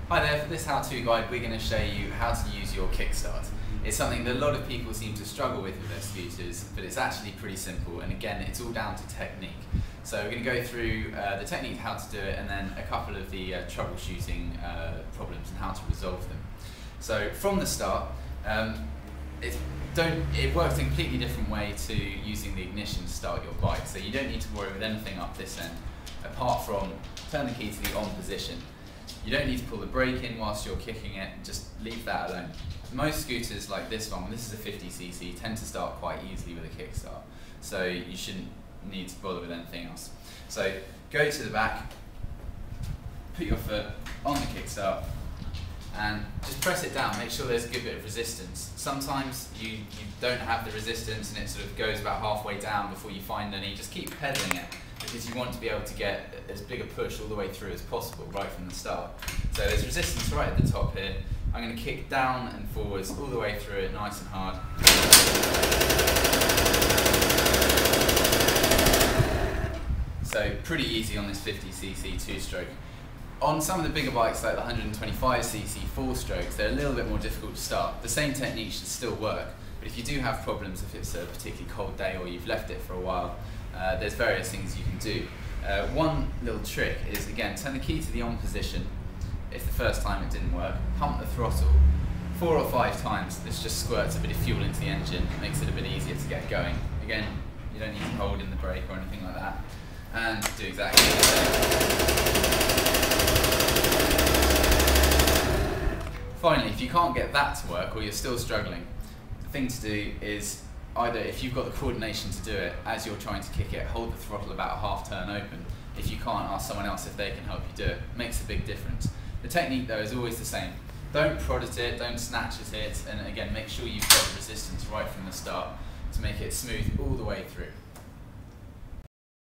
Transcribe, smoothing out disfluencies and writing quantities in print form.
Hi there, for this how-to guide we're going to show you how to use your kickstart. It's something that a lot of people seem to struggle with their scooters, but it's actually pretty simple, and again it's all down to technique. So we're going to go through the technique how to do it and then a couple of the troubleshooting problems and how to resolve them. So from the start, it works in a completely different way to using the ignition to start your bike, so you don't need to worry with anything up this end apart from turn the key to the on position. You don't need to pull the brake in whilst you're kicking it, just leave that alone. Most scooters like this one, this is a 50cc, tend to start quite easily with a kickstart, so you shouldn't need to bother with anything else. So go to the back, put your foot on the kickstart and just press it down, make sure there's a good bit of resistance. Sometimes you don't have the resistance and it sort of goes about halfway down before you find any. Just keep pedaling it because you want to be able to get as big a push all the way through as possible right from the start. So there's resistance right at the top here. I'm going to kick down and forwards all the way through it nice and hard. So pretty easy on this 50cc two-stroke. On some of the bigger bikes like the 125cc four-strokes, they're a little bit more difficult to start. The same technique should still work, but if you do have problems, if it's a particularly cold day or you've left it for a while, there's various things you can do. One little trick is, again, turn the key to the on position. If the first time it didn't work, pump the throttle 4 or 5 times. This just squirts a bit of fuel into the engine, makes it a bit easier to get going. Again, you don't need to hold in the brake or anything like that. And do exactly the same. Finally, if you can't get that to work or you're still struggling, the thing to do is either, if you've got the coordination to do it, as you're trying to kick it, hold the throttle about a half turn open. If you can't, ask someone else if they can help you do it. It makes a big difference. The technique though is always the same. Don't prod at it, don't snatch at it, and again make sure you've got the resistance right from the start to make it smooth all the way through.